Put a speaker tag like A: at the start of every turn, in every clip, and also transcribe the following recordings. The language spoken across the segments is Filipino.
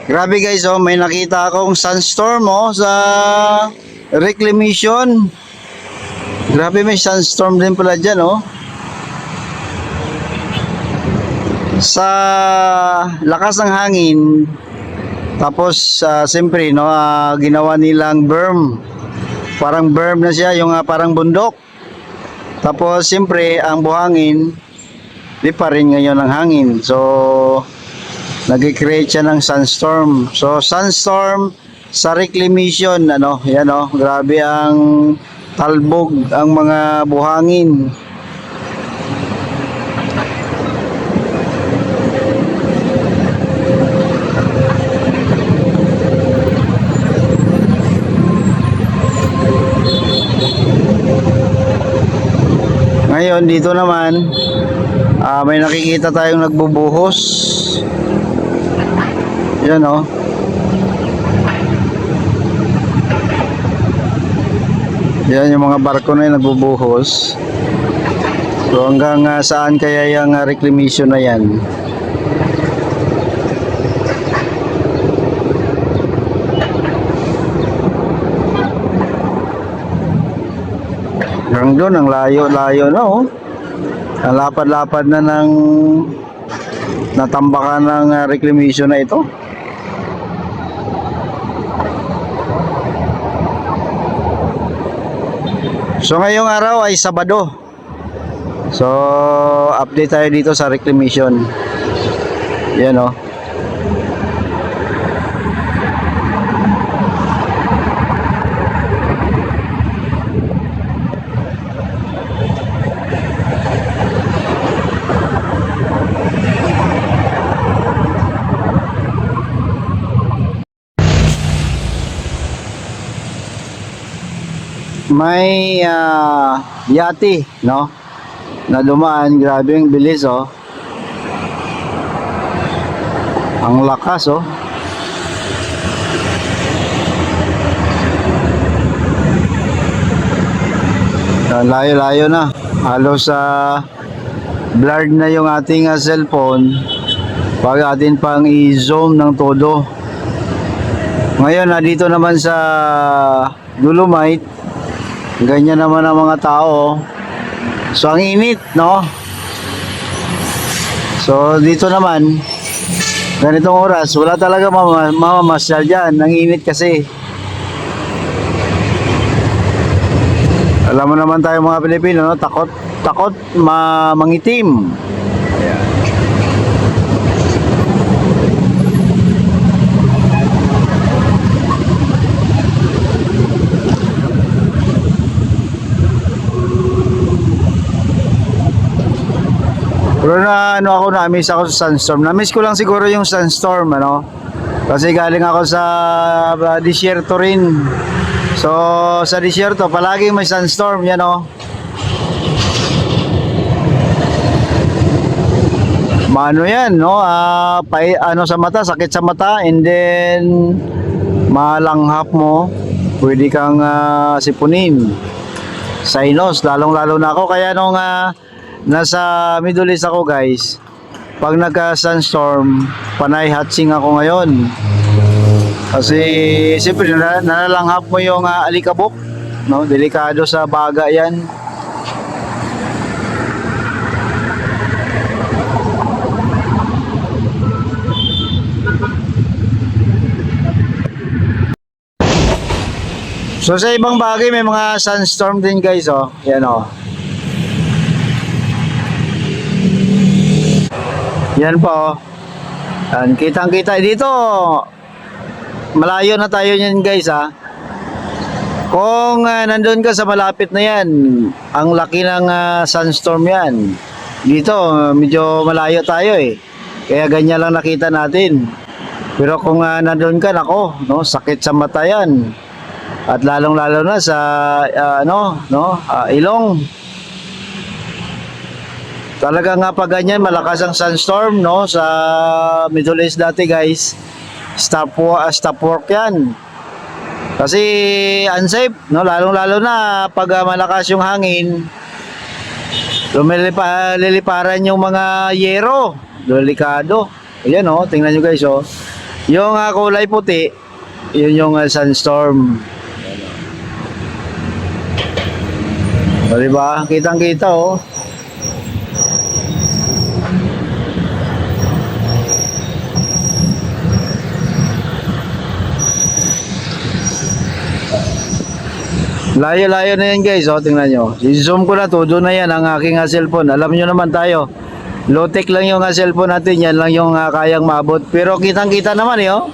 A: Grabe guys, oh, may nakita akong sunstorm sa reclamation. Grabe, may sunstorm din pala dyan, oh. Sa lakas ng hangin, tapos siyempre, no, ginawa nilang berm. Parang berm na siya, yung parang bundok. Tapos siyempre, ang buhangin, di pa rin ngayon ang hangin. So, nag-create siya ng sunstorm. So, sunstorm sa reclamation, ano, yan, oh, grabe ang talbog ang mga buhangin. Ngayon, dito naman, may nakikita tayong nagbubuhos. Yan, oh. Yan yung mga barko na yung nagbubuhos. So hanggang saan kaya yung reclamation na yan? Hanggang doon, ang layo-layo na, oh. Ang lapad-lapad na ng natambakan ng reclamation na ito. So ngayong araw ay Sabado. So update tayo dito sa reclamation. Yan, oh. May yati, no, na dumaan. Grabe ang bilis, oh. Ang lakas, oh. Layo-layo na. Halos blurred na yung ating cellphone pag atin pang i-zoom ng todo. Ngayon, dito naman sa Dolomite, ganyan naman ang mga tao. So ang init, no? So dito naman, ganitong oras, wala talaga mamamasyal dyan. Ang init kasi. Alam mo naman tayo mga Pilipino, no? Takot mangitim. Ayan. Pero na-miss ako sa sunstorm. Na-miss ko lang siguro yung sunstorm, ano? Kasi galing ako sa disyerto rin. So, sa disyerto, palagi may sunstorm, yan, oh. Maano yan, no? Sa mata, sakit sa mata, and then malanghap mo, pwede kang sipunin. Sinus, lalong-lalo na ako. Kaya nung nasa Middle East ako, guys, pag nagka-sunstorm, panay hatching ako ngayon. Kasi siyempre nalalanghap mo yung alikabok, no? Delikado sa baga yan. So sa ibang bagay may mga sunstorm din, guys, oh. Yan, oh. Yan po, oh. Kitang-kita dito. Malayo na tayo niyan, guys, ha. Kung nandun ka sa malapit na yan, ang laki ng sunstorm yan. Dito, medyo malayo tayo, eh. Kaya ganyan lang nakita natin. Pero kung nandun ka, nako, no, sakit sa mata yan. At lalong-lalo na sa ilong. Talaga nga pag ganyan, malakas ang sunstorm, no, sa Middle East dati, guys. Stop work yan. Kasi unsafe, no, lalong-lalo na pag malakas yung hangin. Liliparan yung mga yero. Delikado. Ayan, oh, tingnan nyo, guys, oh. Yung kulay puti, yun yung sandstorm. O, diba? Kitang-kita, oh. Layo-layo na yan guys, oh, tingnan nyo. I-zoom ko na to, doon na yan ang aking cellphone. Alam nyo naman tayo, low-tech lang yung cellphone natin, yan lang yung kayang maabot. Pero kitang-kita naman eh, oh.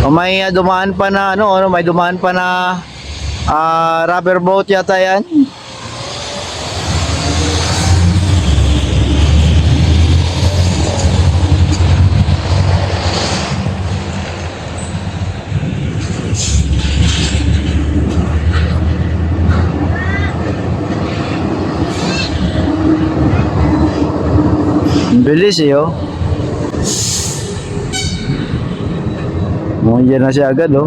A: O, may dumaan pa na, may dumaan pa na rubber boat yata yan. Bilis eh, oh. Diyan na siya agad, oh.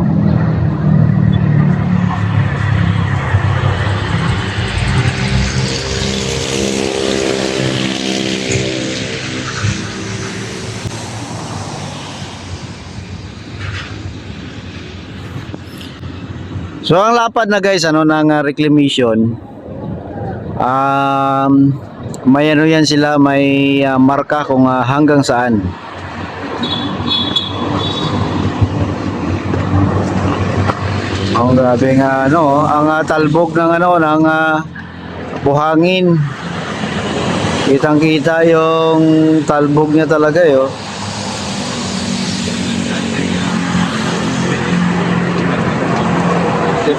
A: So, ang lapad na guys, ng reclamation, may yan sila, may marka kung hanggang saan. Ang grabe nga ang talbog ng ng buhangin. Kitang-kita yung talbog niya talaga, yo.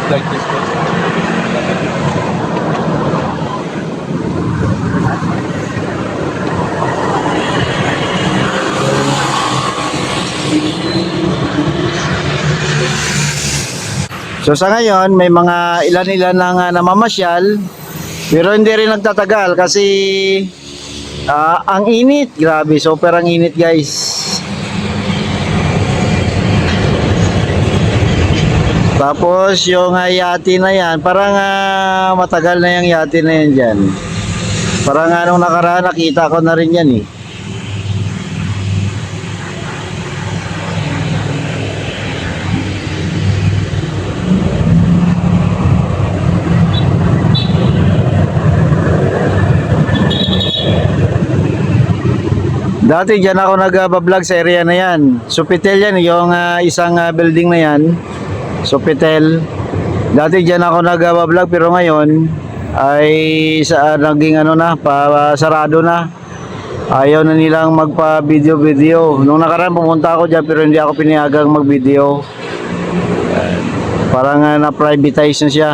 B: Like this one.
A: So sa ngayon, may mga ilan-ilan lang namamasyal, pero hindi rin nagtatagal kasi ang init, grabe, super ang init guys. Tapos yung yati na yan, parang matagal na yung yati na yan dyan. Parang nung nakaraan, nakita ko na rin yan eh. Dati dyan ako nag-vlog sa area na yan. Sofitel yan, yung isang building na yan. Sofitel. Dati dyan ako nag-vlog pero ngayon ay naging sarado na. Ayaw na nilang magpa-video. Nung nakaraan pumunta ako dyan pero hindi ako pinayagang mag-video. Parang na-privatize na siya.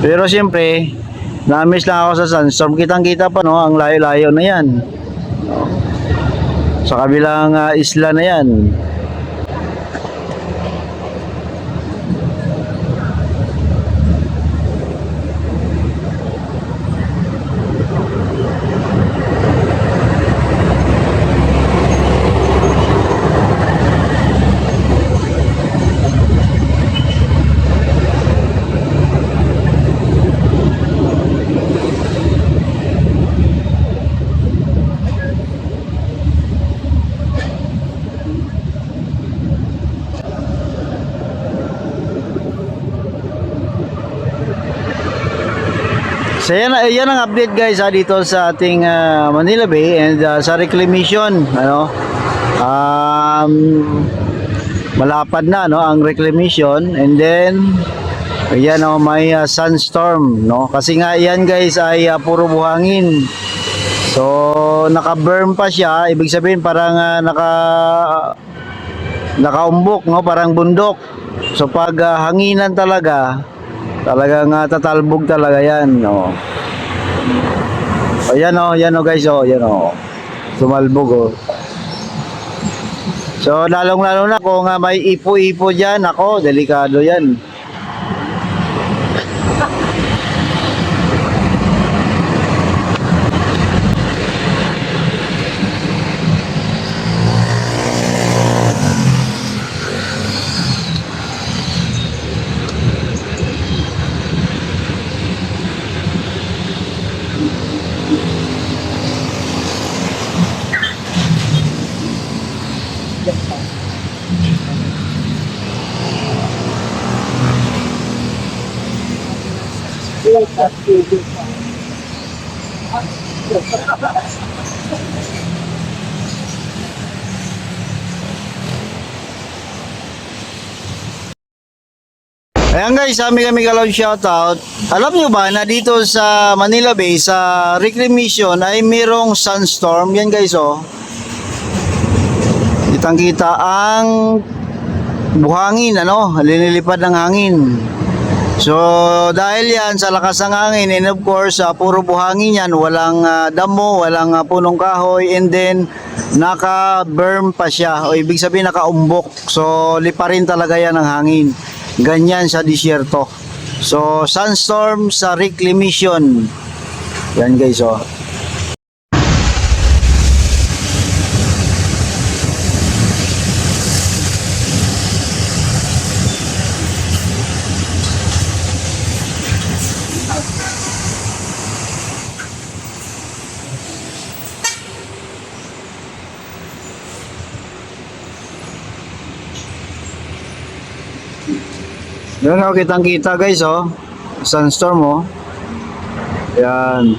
A: Pero siyempre, na-miss lang ako sa sandstorm. Kitang-kita pa ang layo-layo na yan. Sa kabilang isla na yan. So yan ang update guys dito sa ating Manila Bay and sa reclamation malapad na ang reclamation and then ayan may sandstorm kasi nga yan guys ay puro buhangin. So naka-burn pa siya, ibig sabihin parang nakaumbok parang bundok. So pag hanginan talagang tatalbog talaga yan yan guys yan tumalbog so lalong na kung may ipo-ipo dyan delikado yan. Ayan guys, kami galawin shoutout. Alam nyo ba na dito sa Manila Bay, sa Reclamation ay mayroong sunstorm? Yan guys oh. Kitang kita ang buhangin, ano, linilipad ng hangin. So dahil yan sa lakas ng hangin, and of course puro buhangin yan, walang damo, walang punong kahoy, and then naka-berm pa siya, o ibig sabihin nakaumbok. So lipa rin talaga yan ng hangin. Ganyan sa disyerto. So sunstorm sa Reclamation. Yan guys oh. Yan oh, kitang kita guys oh. Sunstorm oh. Yan.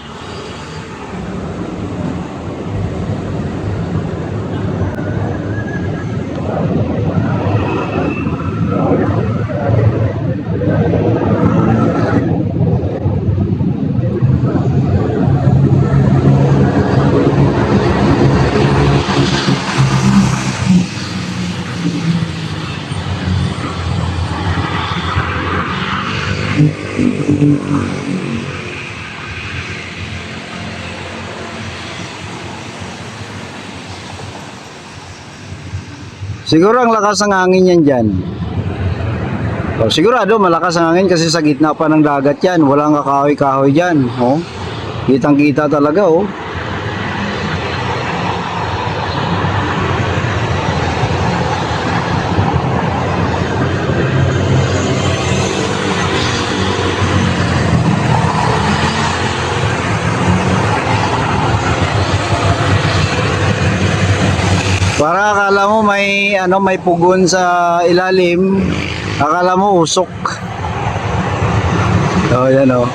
A: Siguro ang lakas ng hangin yan dyan. O, sigurado malakas ang hangin kasi sa gitna pa ng dagat yan. Walang kakahoy-kahoy dyan. O, kitang-kita talaga oh. Para akala mo may pugon sa ilalim, akala mo usok. Oh, yan oh.